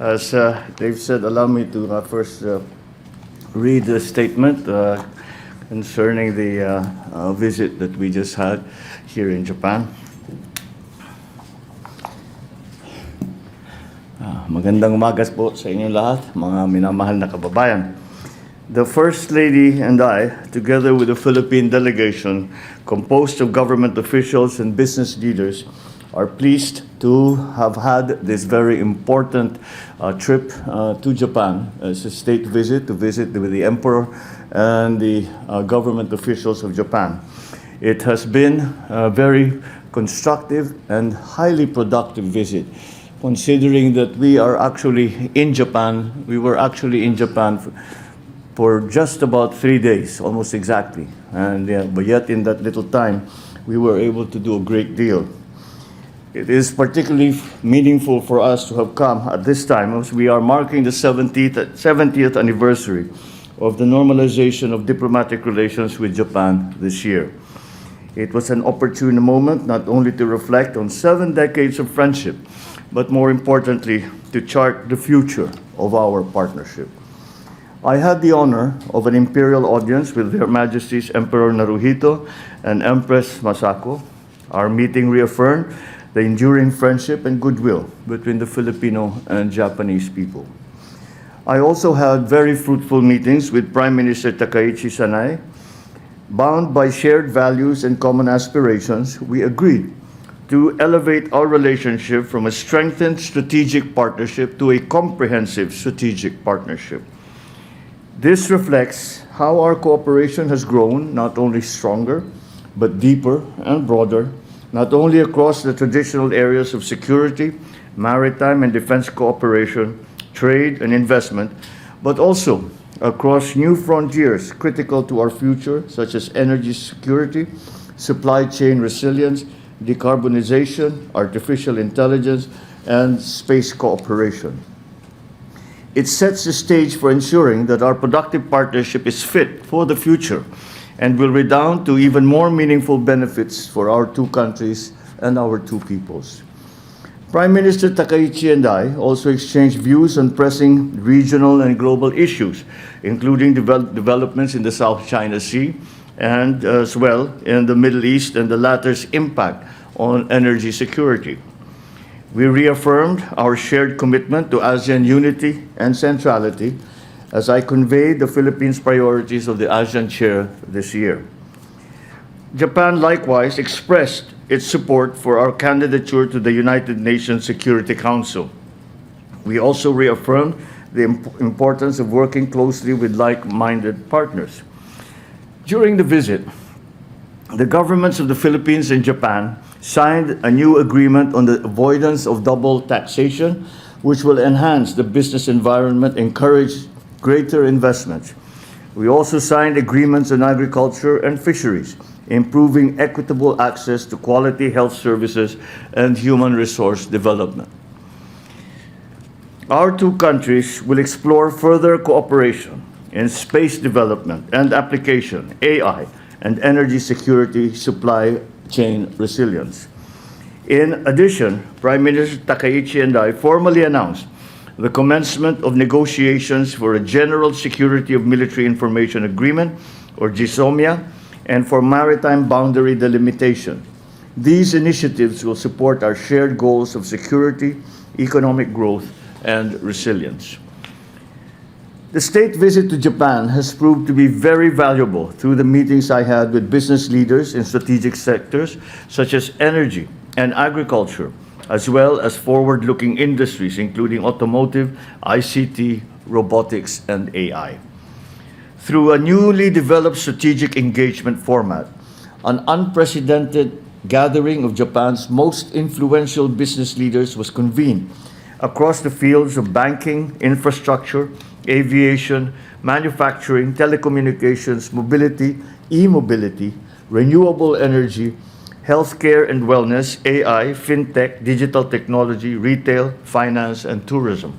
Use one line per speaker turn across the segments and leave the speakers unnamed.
As Dave said, allow me to first read the statement concerning the visit that we just had here in Japan. Magandang umaga po sa inyong lahat, mga minamahal na kababayan. The First Lady and I, together with the Philippine delegation, composed of government officials and business leaders, are pleased to have had this very important trip to Japan as a state visit, to visit with the Emperor and the government officials of Japan. It has been a very constructive and highly productive visit, considering that we were actually in Japan for just about 3 days, almost exactly. But yet in that little time, we were able to do a great deal. It is particularly meaningful for us to have come at this time as we are marking the 70th anniversary of the normalization of diplomatic relations with Japan this year. It was an opportune moment not only to reflect on 7 decades of friendship, but more importantly, to chart the future of our partnership. I had the honor of an imperial audience with Their Majesties Emperor Naruhito and Empress Masako. Our meeting reaffirmed the enduring friendship and goodwill between the Filipino and Japanese people. I also had very fruitful meetings with Prime Minister Takaichi Sanai. Bound by shared values and common aspirations, we agreed to elevate our relationship from a strengthened strategic partnership to a comprehensive strategic partnership. This reflects how our cooperation has grown not only stronger, but deeper and broader, not only across the traditional areas of security, maritime and defense cooperation, trade and investment, but also across new frontiers critical to our future, such as energy security, supply chain resilience, decarbonization, artificial intelligence, and space cooperation. It sets the stage for ensuring that our productive partnership is fit for the future and will redound to even more meaningful benefits for our two countries and our two peoples. Prime Minister Takaichi and I also exchanged views on pressing regional and global issues, including developments in the South China Sea and as well in the Middle East and the latter's impact on energy security. We reaffirmed our shared commitment to ASEAN unity and centrality as I conveyed the Philippines' priorities of the ASEAN Chair this year. Japan likewise expressed its support for our candidature to the United Nations Security Council. We also reaffirmed the importance of working closely with like-minded partners. During the visit, the governments of the Philippines and Japan signed a new agreement on the avoidance of double taxation, which will enhance the business environment, encourage greater investments. We also signed agreements on agriculture and fisheries, improving equitable access to quality health services and human resource development. Our two countries will explore further cooperation in space development and application, AI, and energy security, supply chain resilience. In addition, Prime Minister Takaichi and I formally announced the commencement of negotiations for a General Security of Military Information Agreement, or GSOMIA, and for maritime boundary delimitation. These initiatives will support our shared goals of security, economic growth, and resilience. The state visit to Japan has proved to be very valuable through the meetings I had with business leaders in strategic sectors such as energy and agriculture, as well as forward-looking industries, including automotive, ICT, robotics, and AI. Through a newly developed strategic engagement format, an unprecedented gathering of Japan's most influential business leaders was convened across the fields of banking, infrastructure, aviation, manufacturing, telecommunications, mobility, e-mobility, renewable energy, healthcare and wellness, AI, fintech, digital technology, retail, finance, and tourism.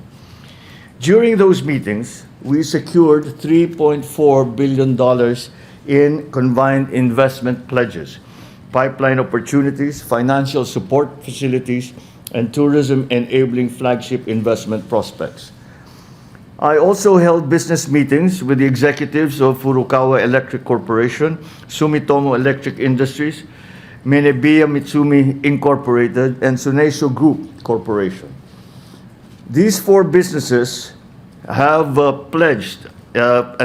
During those meetings, we secured $3.4 billion in combined investment pledges, pipeline opportunities, financial support facilities, and tourism enabling flagship investment prospects. I also held business meetings with the executives of Furukawa Electric Corporation, Sumitomo Electric Industries, Minebeya Mitsumi Incorporated, and Sunesho Group Corporation. These four businesses have pledged, had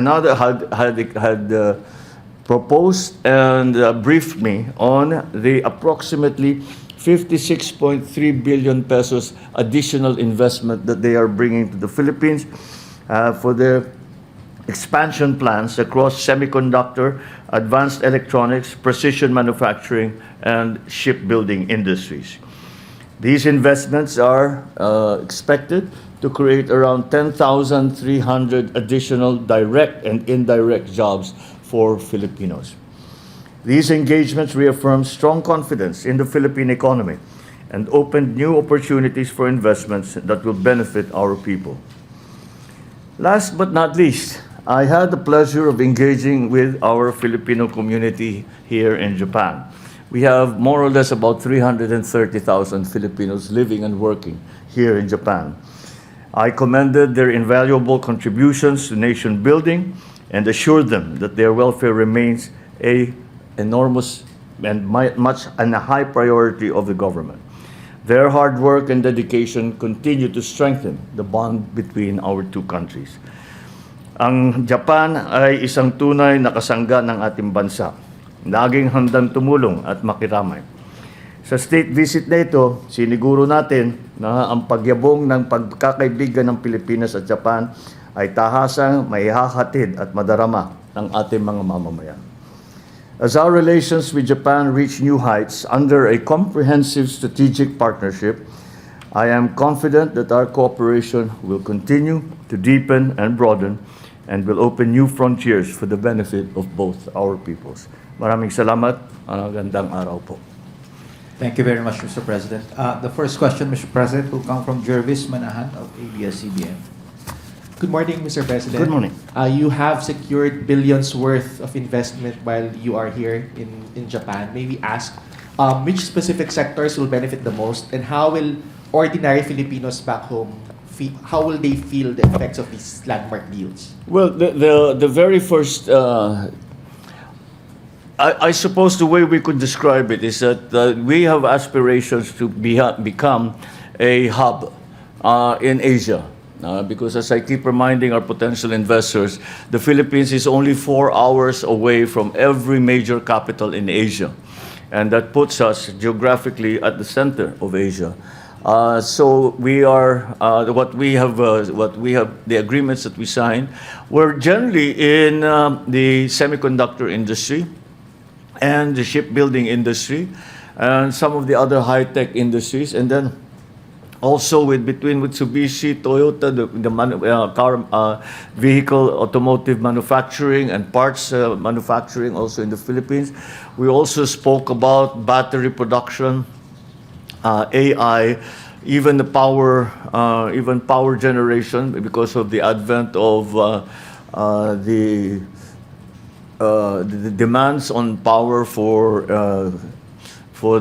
proposed and briefed me on the approximately 56.3 billion pesos additional investment that they are bringing to the Philippines for their expansion plans across semiconductor, advanced electronics, precision manufacturing, and shipbuilding industries. These investments are expected to create around 10,300 additional direct and indirect jobs for Filipinos. These engagements reaffirm strong confidence in the Philippine economy and opened new opportunities for investments that will benefit our people. Last but not least, I had the pleasure of engaging with our Filipino community here in Japan. We have more or less about 330,000 Filipinos living and working here in Japan. I commended their invaluable contributions to nation building and assured them that their welfare remains a enormous and much and a high priority of the government. Their hard work and dedication continue to strengthen the bond between our two countries. Ang Japan ay isang tunay na kasangga ng ating bansa. Laging handang tumulong at makiramay. Sa state visit na ito, siniguro natin na ang pagyabong ng pagkakaibigan ng Pilipinas at Japan ay tahasang maihahatid at madarama ng ating mga mamamayan. As our relations with Japan reach new heights under a comprehensive strategic partnership, I am confident that our cooperation will continue to deepen and broaden and will open new frontiers for the benefit of both our peoples. Maraming salamat. Magandang araw po.
Thank you very much, Mr. President. The first question, Mr. President, will come from Jervis Manahan of ABS-CBN.
Good morning, Mr. President.
Good morning.
You have secured billions worth of investment while you are here in Japan. May we ask which specific sectors will benefit the most, and how will ordinary Filipinos back home how will they feel the effects of these landmark deals?
Well, the very first, I suppose the way we could describe it is that we have aspirations to become a hub in Asia. Because as I keep reminding our potential investors, the Philippines is only 4 hours away from every major capital in Asia. And that puts us geographically at the center of Asia. So we are, what we have, the agreements that we signed were generally in the semiconductor industry and the shipbuilding industry and some of the other high-tech industries. And then also between Mitsubishi, Toyota, the car, vehicle, automotive manufacturing and parts manufacturing also in the Philippines. We also spoke about battery production, AI, even the power generation because of the advent of the demands on power for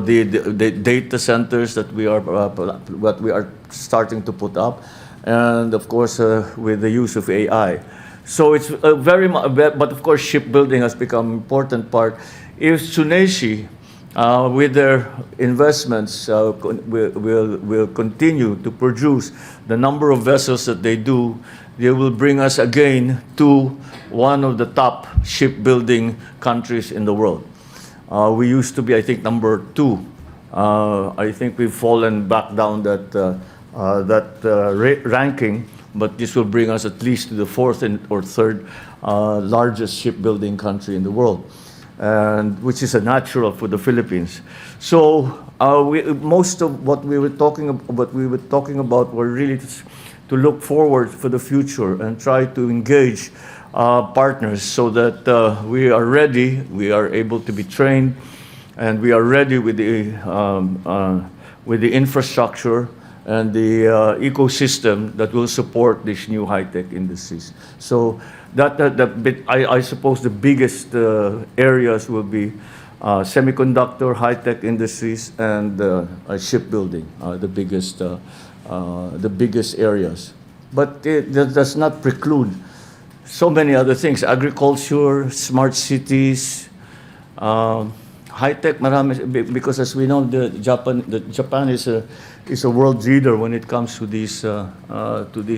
the data centers that we are starting to put up, and of course with the use of AI. So it's very much, but of course shipbuilding has become an important part. If Tsuneshi with their investments will continue to produce the number of vessels that they do, they will bring us again to one of the top shipbuilding countries in the world. We used to be, I think, number 2. I think we've fallen back down that ranking, but this will bring us at least to the 4th or 3rd largest shipbuilding country in the world, and which is a natural for the Philippines. So most of what we were talking about were really to look forward for the future and try to engage partners so that we are ready, we are able to be trained, and we are ready with the infrastructure and the ecosystem that will support these new high-tech industries. So I suppose the biggest areas will be semiconductor, high-tech industries, and shipbuilding, the biggest areas. But that does not preclude so many other things: agriculture, smart cities, high-tech. Marami, because as we know, Japan is a world leader when it comes to these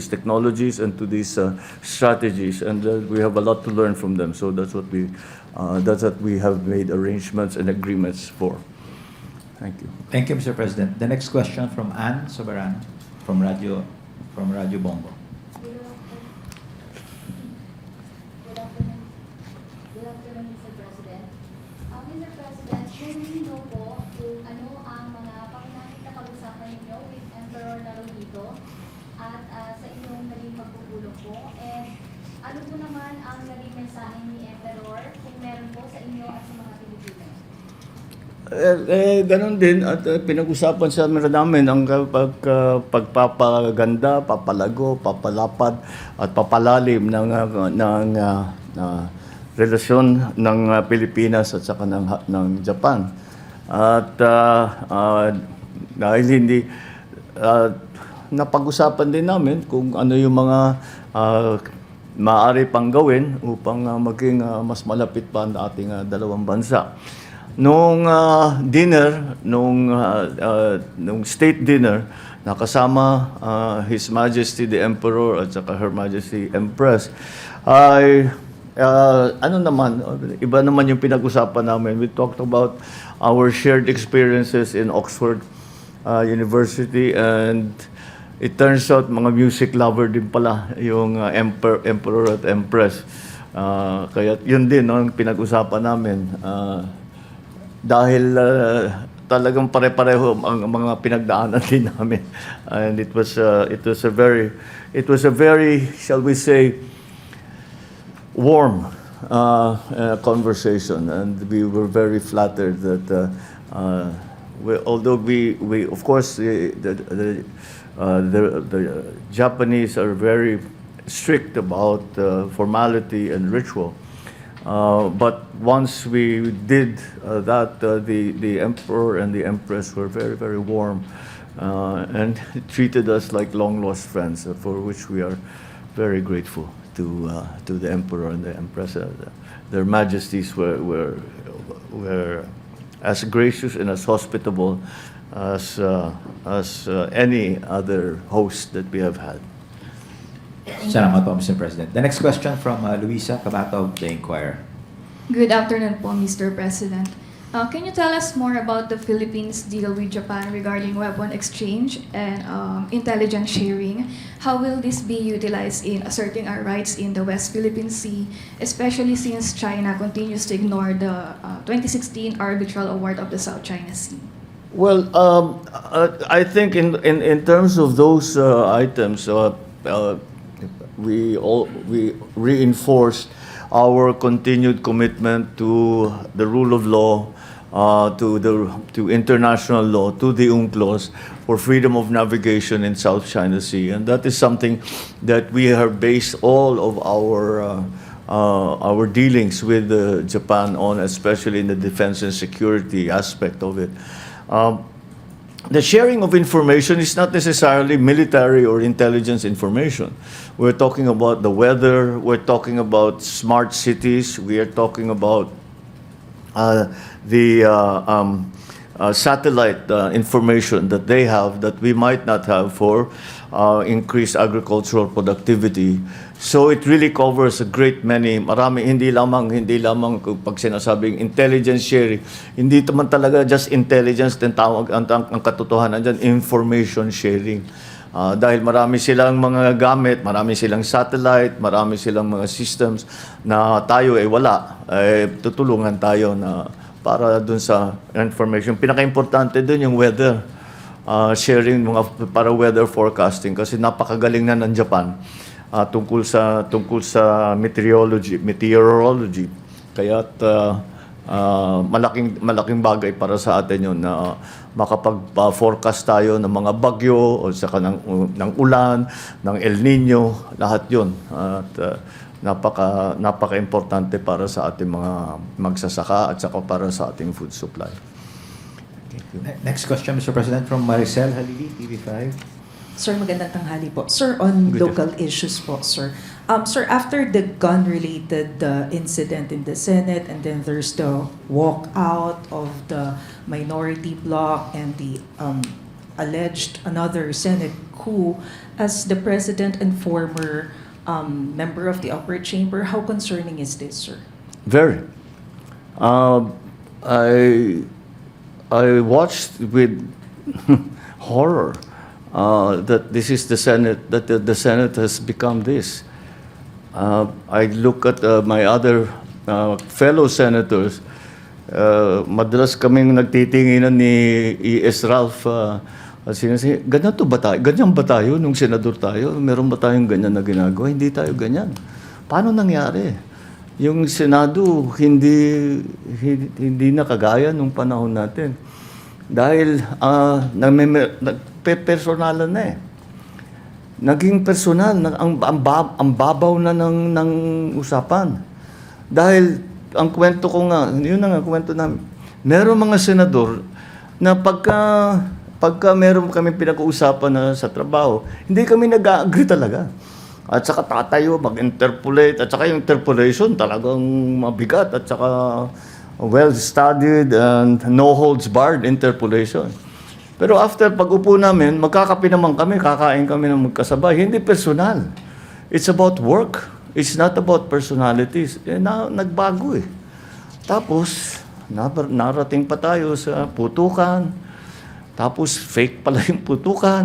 technologies and to these strategies, and we have a lot to learn from them. So that's what we have made arrangements and agreements for. Thank you.
Thank you, Mr. President. The next question from Ann Soberano from Radio Bongo.
Good afternoon. Good afternoon, Mr. President. Mr. President, may we know po kung ano ang mga pangunahing napag-usapan ninyo with Emperor Naruhito at sa inyong naging pagpupulong po? And ano po naman ang naging mensahe ni Emperor kung meron po sa inyo at sa mga Pilipino?
Ganon din at pinag-usapan sa namin ang pagpapaganda, papalago, papalapad at papalalim ng relasyon ng Pilipinas at saka ng Japan. At dahil hindi napag-usapan din namin kung ano yung mga maaari pang gawin upang maging mas malapit pa ang ating dalawang bansa. Nung dinner, nung state dinner, nakasama His Majesty the Emperor at saka Her Majesty Empress, ay iba naman yung pinag-usapan namin. We talked about our shared experiences in Oxford University, and it turns out mga music lover din pala yung Emperor at Empress. Kaya yun din ang pinag-usapan namin. Dahil talagang pare-pareho ang mga pinagdaanan din namin, and it was a very, shall we say, warm conversation, and we were very flattered that although we of course the Japanese are very strict about formality and ritual. But once we did that, the Emperor and the Empress were very, very warm and treated us like long-lost friends, for which we are very grateful to the Emperor and the Empress. Their Majesties were as gracious and as hospitable as any other host that we have had.
Salamat po, Mr. President. The next question from Luisa Cabato of The Inquirer.
Good afternoon po, Mr. President. Can you tell us more about the Philippines' deal with Japan regarding weapon exchange and intelligence sharing? How will this be utilized in asserting our rights in the West Philippine Sea, especially since China continues to ignore the 2016 arbitral award of the South China Sea?
Well, I think in terms of those items, we reinforced our continued commitment to the rule of law, to international law, to the UNCLOS for freedom of navigation in South China Sea, and that is something that we have based all of our dealings with Japan on, especially in the defense and security aspect of it. The sharing of information is not necessarily military or intelligence information. We're talking about the weather, we're talking about smart cities, we are talking about the satellite information that they have that we might not have for increased agricultural productivity. So it really covers a great many, marami, hindi lamang pag sinasabing intelligence sharing, hindi naman talaga just intelligence din tawag ang katotohanan dyan, information sharing. Dahil marami silang mga gamit, marami silang satellite, marami silang mga systems na tayo wala, tutulungan tayo na para dun sa information. Pinaka-importante dun yung weather. Sharing para weather forecasting kasi napakagaling na ng Japan tungkol sa meteorology. Kaya't malaking bagay para sa atin yun na makapag-forecast tayo ng mga bagyo o saka ng ulan, ng El Nino, lahat yun. At napaka-importante para sa ating mga magsasaka at saka para sa ating food supply. Thank you.
Next question, Mr. President, from Maricel Halili, TV5.
Sir, magandang tanghali po. Sir, on
Good
local issues po, sir. Sir, after the gun-related incident in the Senate, and then there's the walkout of the minority bloc and the alleged another Senate coup, as the President and former member of the upper chamber, how concerning is this, sir?
Very. I watched with horror that this is the Senate, that the Senate has become this. I look at my other fellow senators. Madalas kaming nagtitinginan ni E.S. Ralph. Sinasi, ganyan ba tayo nung senador tayo? Meron ba tayong ganyan na ginagawa? Hindi tayo ganyan. Paano nangyari? Yung Senado hindi na kagaya nung panahon natin. Dahil nagpe-personalan na eh. Naging personal, ang babaw na ng usapan. Dahil ang kwento ko nga, yun na nga kwento namin. Meron mga senador na pagka meron kami pinag-uusapan na sa trabaho, hindi kami nag-agree talaga. At saka tatayo, mag-interpolate, at saka yung interpolation talagang mabigat, at saka well-studied and no-holds-barred interpolation. Pero after pag-upo namin, magkakape naman kami, kakain kami ng magkasabay. Hindi personal. It's about work. It's not about personalities. Nagbago eh. Tapos, narating pa tayo sa putukan. Tapos, fake pala yung putukan.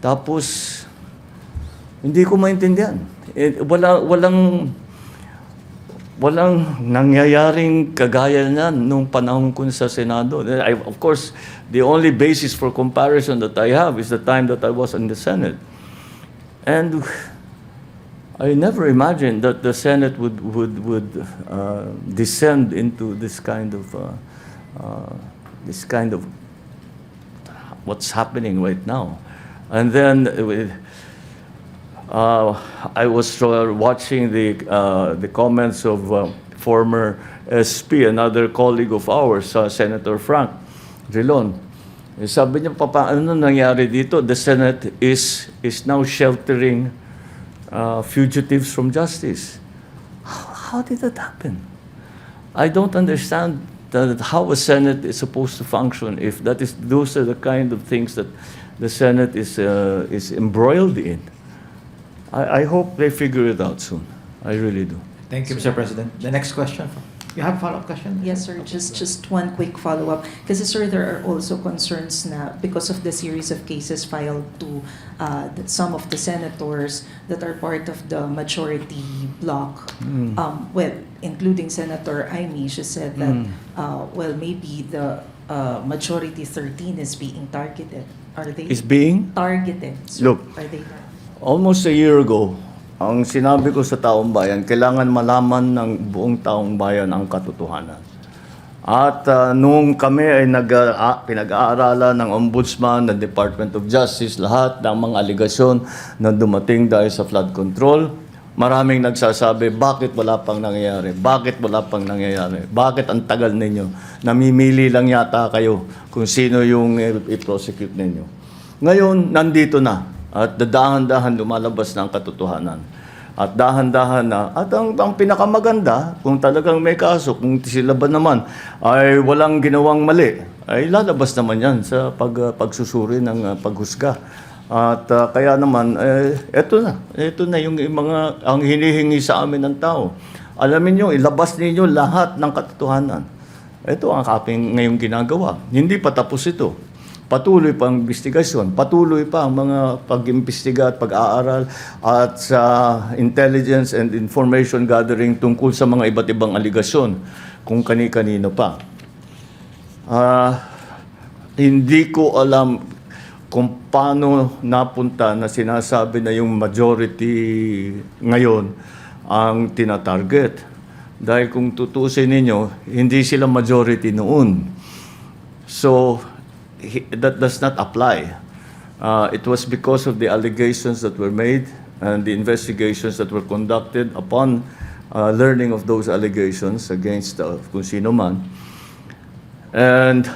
Tapos, hindi ko maintindihan. Walang nangyayaring kagaya niyan nung panahon ko sa Senado. Of course, the only basis for comparison that I have is the time that I was in the Senate. And I never imagined that the Senate would descend into this kind of what's happening right now. And then I was watching the comments of former SP, another colleague of ours, Senator Frank Drilon. Sabi niya, ano nangyari dito? The Senate is now sheltering fugitives from justice. How did that happen? I don't understand how a Senate is supposed to function if those are the kind of things that the Senate is embroiled in. I hope they figure it out soon. I really do.
Thank you, Mr. President. The next question. You have a follow-up question?
Yes, sir. Just one quick follow-up. Kasi, sir, there are also concerns na because of the series of cases filed to some of the senators that are part of the majority bloc, including Senator Amy, she said that, maybe the majority 13 is being targeted. Are they
Is being?
targeted? So
Look.
are they
Almost a year ago, ang sinabi ko sa taong bayan, kailangan malaman ng buong taong bayan ang katotohanan. At nung kami ay pinag-aaralan ng Ombudsman, ng Department of Justice, lahat ng mga aligasyon na dumating dahil sa flood control, maraming nagsasabi, bakit wala pang nangyayari? Bakit wala pang nangyayari? Bakit ang tagal ninyo? Namimili lang yata kayo kung sino yung i-prosecute ninyo. Ngayon, nandito na. At dahan-dahan lumalabas na ang katotohanan. At dahan-dahan na. At ang pinakamaganda, kung talagang may kaso, kung sila ba naman ay walang ginawang mali, ay lalabas naman yan sa pagsusuri ng paghusga. At kaya naman, eto na yung mga ang hinihingi sa amin ng tao. Alamin nyo, ilabas ninyo lahat ng katotohanan. Ito ang aking ngayong ginagawa. Hindi pa tapos ito. Patuloy pa ang investigasyon, patuloy pa ang mga pag-imbestiga at pag-aaral at sa intelligence and information gathering tungkol sa mga iba't ibang aligasyon kung kani-kanino pa. Hindi ko alam kung paano napunta na sinasabi na yung majority ngayon ang tinatarget. Dahil kung tutusin ninyo, hindi sila majority noon. So, that does not apply. It was because of the allegations that were made and the investigations that were conducted upon learning of those allegations against kung sino man. And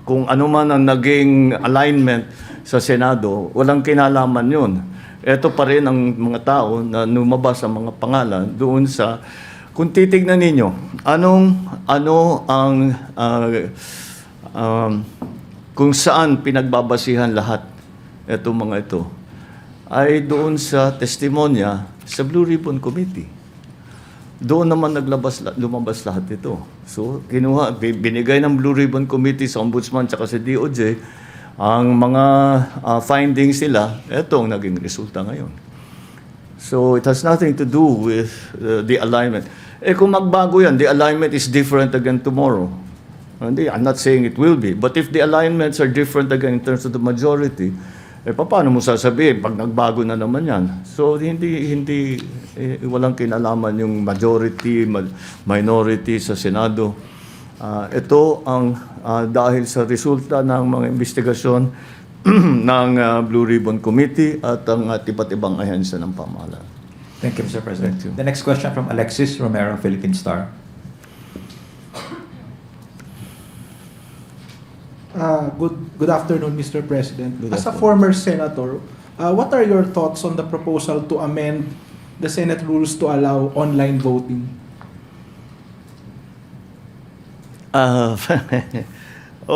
kung ano man ang naging alignment sa Senado, walang kinalaman yun. Ito pa rin ang mga tao na lumabas ang mga pangalan doon sa, kung titignan ninyo, ano ang, kung saan pinagbabasihan lahat itong mga ito, ay doon sa testimonya sa Blue Ribbon Committee. Doon naman lumabas lahat ito. So, binigay ng Blue Ribbon Committee sa Ombudsman at sa DOJ ang mga findings nila, ito ang naging resulta ngayon. So, it has nothing to do with the alignment. Kung magbago yan, the alignment is different again tomorrow. I'm not saying it will be, but if the alignments are different again in terms of the majority, paano mo sasabihin pag nagbago na naman yan? So, walang kinalaman yung majority, minority sa Senado. Ito ang dahil sa resulta ng mga investigasyon ng Blue Ribbon Committee at ang iba't ibang ahensya ng pamahalaan.
Thank you, Mr. President.
Thank you.
The next question from Alexis Romero, Philippine Star.
Good afternoon, Mr. President.
Good
As a
afternoon.
former senator, what are your thoughts on the proposal to amend the Senate rules to allow online voting?
All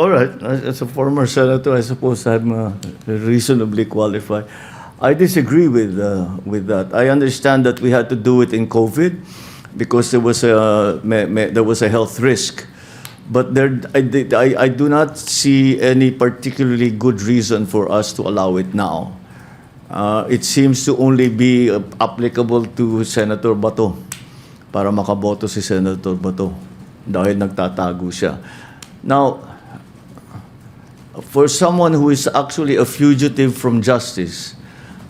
right. As a former senator, I suppose I'm reasonably qualified. I disagree with that. I understand that we had to do it in COVID because there was a health risk. But I do not see any particularly good reason for us to allow it now. It seems to only be applicable to Senator Bato para makaboto si Senator Bato dahil nagtatago siya. Now, for someone who is actually a fugitive from justice,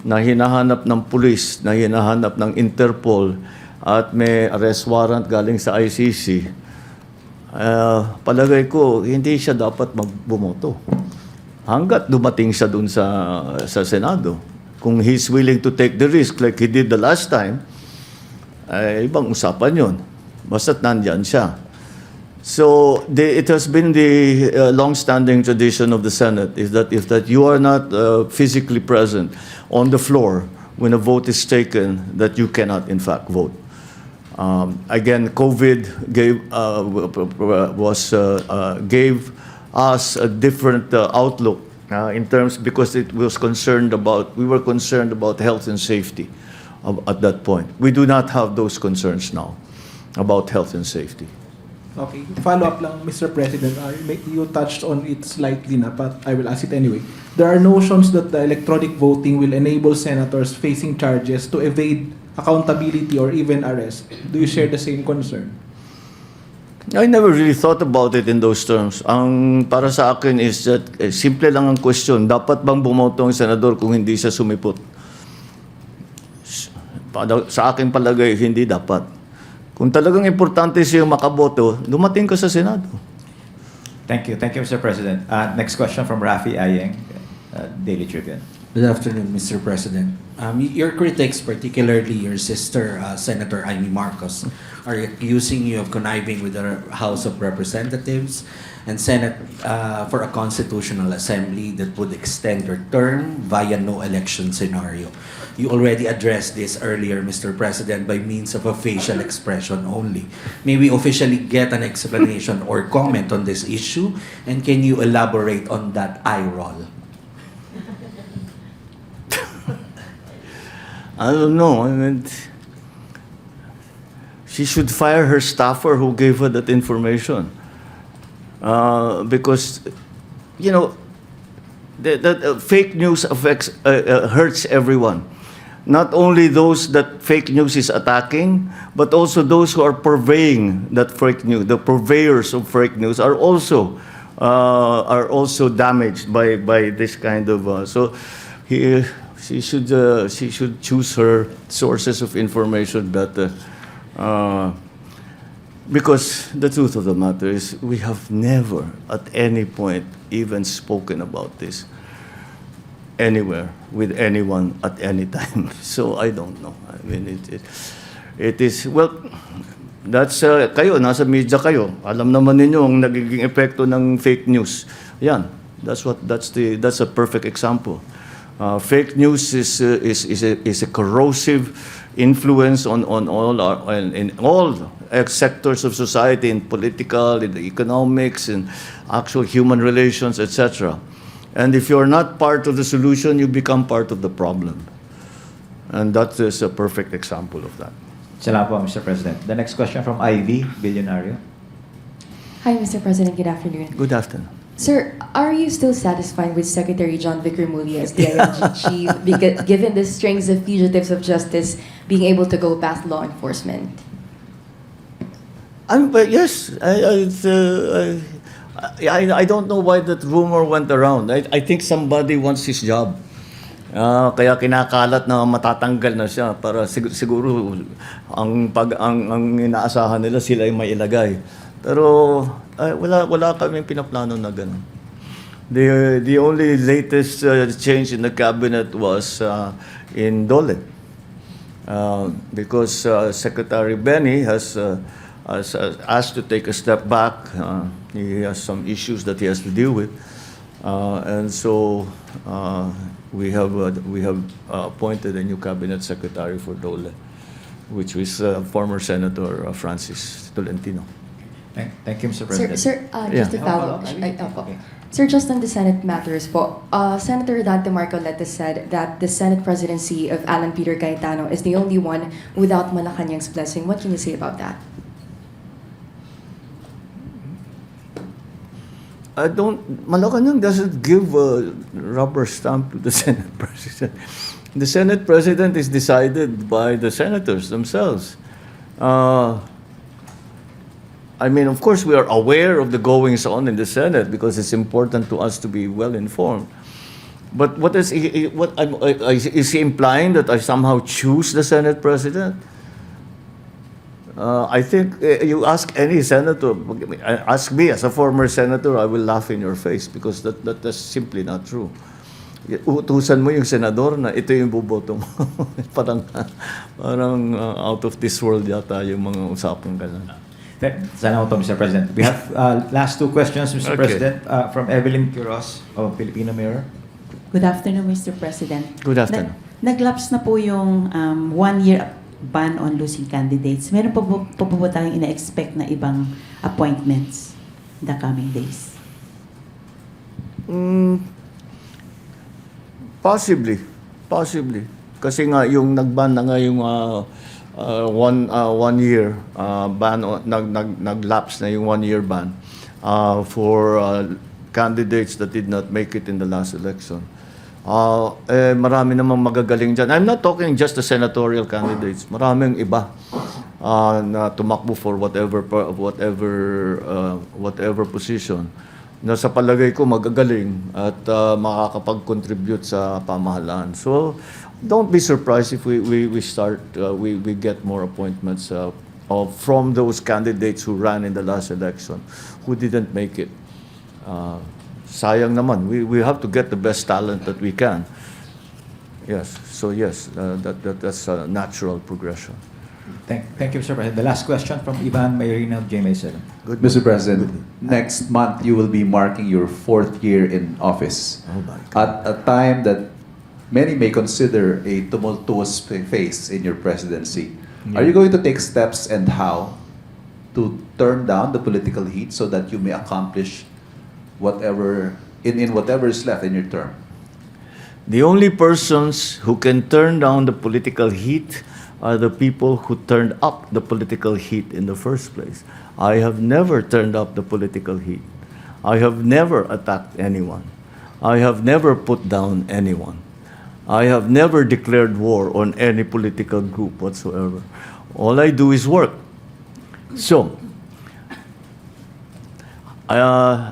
na hinahanap ng pulis, na hinahanap ng Interpol, at may arrest warrant galing sa ICC, palagay ko, hindi siya dapat magbumoto. Hanggat dumating siya dun sa Senado. Kung he's willing to take the risk like he did the last time, ibang usapan yun. Basta't nandyan siya. So, it has been the long-standing tradition of the Senate is that if you are not physically present on the floor when a vote is taken, that you cannot, in fact, vote. Again, COVID gave us a different outlook in terms because we were concerned about health and safety at that point. We do not have those concerns now about health and safety.
Okay, follow-up lang, Mr. President. You touched on it slightly na, but I will ask it anyway. There are notions that the electronic voting will enable senators facing charges to evade accountability or even arrest. Do you share the same concern?
I never really thought about it in those terms. Ang para sa akin is that simple lang ang question. Dapat bang bumoto ang senador kung hindi siya sumipot? Sa akin palagay, hindi dapat. Kung talagang importante siya makaboto, dumating ka sa Senado.
Thank you. Thank you, Mr. President. Next question from Rafi Ayeng, Daily Tribune.
Good afternoon, Mr. President. Your critics, particularly your sister, Senator Amy Marcos, are accusing you of conniving with the House of Representatives and Senate for a constitutional assembly that would extend your term via no election scenario. You already addressed this earlier, Mr. President, by means of a facial expression only. May we officially get an explanation or comment on this issue? And can you elaborate on that eye roll?
I don't know. I mean, she should fire her staffer who gave her that information. Because, you know, that fake news hurts everyone. Not only those that fake news is attacking, but also those who are purveying that fake news. The purveyors of fake news are also damaged by this kind of. She should choose her sources of information better. Because the truth of the matter is, we have never at any point even spoken about this. anywhere with anyone at any time. So I don't know. I mean, it is, well, that's, kayo, nasa media kayo. Alam naman ninyo ang nagiging epekto ng fake news. Yan, that's a perfect example. Fake news is a corrosive influence on all in all sectors of society, in political, in the economics, in actual human relations, etc. And if you're not part of the solution, you become part of the problem. And that is a perfect example of that.
Salamat po, Mr. President. The next question from Ivy, Billionario.
Hi, Mr. President. Good afternoon.
Good afternoon.
Sir, are you still satisfied with Secretary John Vickermuli as the ING chief, given the strings of fugitives of justice being able to go past law enforcement?
But yes, I don't know why that rumor went around. I think somebody wants his job. Kaya kinakalat na matatanggal na siya para siguro ang inaasahan nila sila ay mailagay. Pero wala kaming pinaplano na ganun. The only latest change in the cabinet was in Dole. Because Secretary Benny has asked to take a step back. He has some issues that he has to deal with. And so we have appointed a new cabinet secretary for Dole, which was former Senator Francis Tolentino.
Thank you, Mr. President.
Sir, just to follow up.
Okay.
Sir, just on the Senate matters po, Senator Dante Marcoleta said that the Senate presidency of Alan Peter Cayetano is the only one without Malacanang's blessing. What can you say about that?
Malacanang doesn't give a rubber stamp to the Senate President. The Senate President is decided by the senators themselves. I mean, of course, we are aware of the goings on in the Senate because it's important to us to be well informed. But is he implying that I somehow choose the Senate President? I think you ask any senator, ask me as a former senator, I will laugh in your face because that's simply not true. Utusan mo yung senador na ito yung boboto mo. parang out of this world yata yung mga usapan ka lang.
Salamat po, Mr. President. We have last two questions, Mr.
Okay.
President, from Evelyn Quiroz of Filipino Mirror.
Good afternoon, Mr. President.
Good afternoon.
Naglaps na po yung 1-year ban on losing candidates. Meron po po tayong ina-expect na ibang appointments in the coming days?
Possibly. Kasi nga yung nagban na nga yung 1 year ban, naglapse na yung 1 year ban for candidates that did not make it in the last election. Marami namang magagaling dyan. I'm not talking just the senatorial candidates. Maraming iba na tumakbo for whatever position na sa palagay ko magagaling at makakapag-contribute sa pamahalaan. So don't be surprised if we get more appointments from those candidates who ran in the last election who didn't make it. Sayang naman. We have to get the best talent that we can. Yes. So yes, that's a natural progression.
Thank you, Mr. President. The last question from Ivan Mayrina of GMA7.
Good.
Mr. President, next month you will be marking your 4th year in office.
Oh my God.
At a time that many may consider a tumultuous phase in your presidency.
Yeah.
Are you going to take steps and how to turn down the political heat so that you may accomplish whatever is left in your term?
The only persons who can turn down the political heat are the people who turned up the political heat in the first place. I have never turned up the political heat. I have never attacked anyone. I have never put down anyone. I have never declared war on any political group whatsoever. All I do is work. So,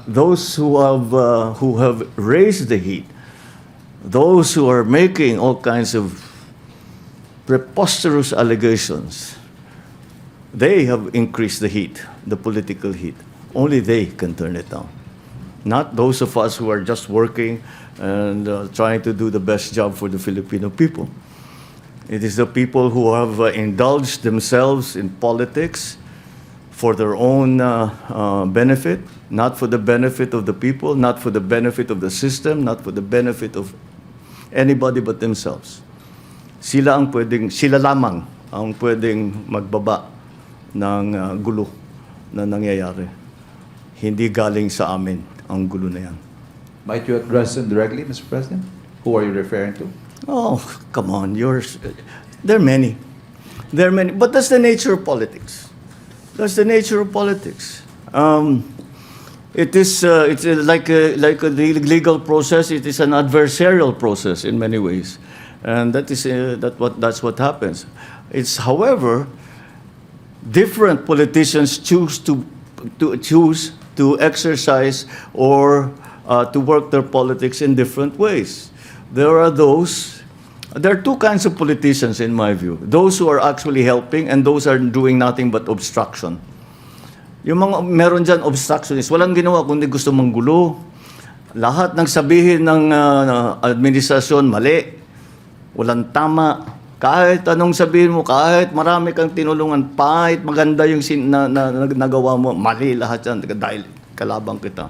those who have raised the heat, those who are making all kinds of preposterous allegations, they have increased the heat, the political heat. Only they can turn it down. not those of us who are just working and trying to do the best job for the Filipino people. It is the people who have indulged themselves in politics for their own benefit, not for the benefit of the people, not for the benefit of the system, not for the benefit of anybody but themselves. Sila lamang ang pwedeng magbaba ng gulo na nangyayari. Hindi galing sa amin ang gulo na yan.
Might you address them directly, Mr. President? Who are you referring to?
Oh, come on, there are many. There are many, but that's the nature of politics. That's the nature of politics. It's like a legal process. It is an adversarial process in many ways, and that's what happens. It's, however, different politicians choose to exercise or to work their politics in different ways. There are two kinds of politicians in my view. Those who are actually helping and those are doing nothing but obstruction. Yung mga meron dyan obstructionist, walang ginawa kundi gusto manggulo. Lahat ng sabihin ng administrasyon mali, walang tama. Kahit anong sabihin mo, kahit marami kang tinulungan, kahit maganda yung nagawa mo, mali lahat yan dahil kalabang kita.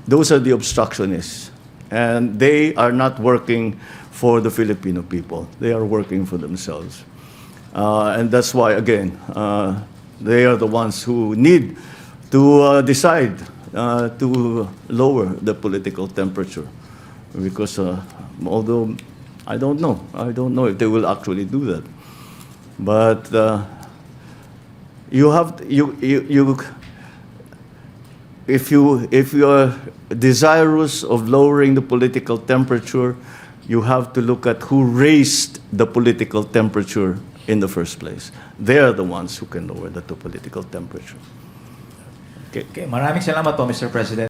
Those are the obstructionists. And they are not working for the Filipino people. They are working for themselves. And that's why, again, they are the ones who need to decide to lower the political temperature. Because although I don't know if they will actually do that. But if you are desirous of lowering the political temperature, you have to look at who raised the political temperature in the first place. They are the ones who can lower the political temperature.
Okay, maraming salamat po, Mr. President.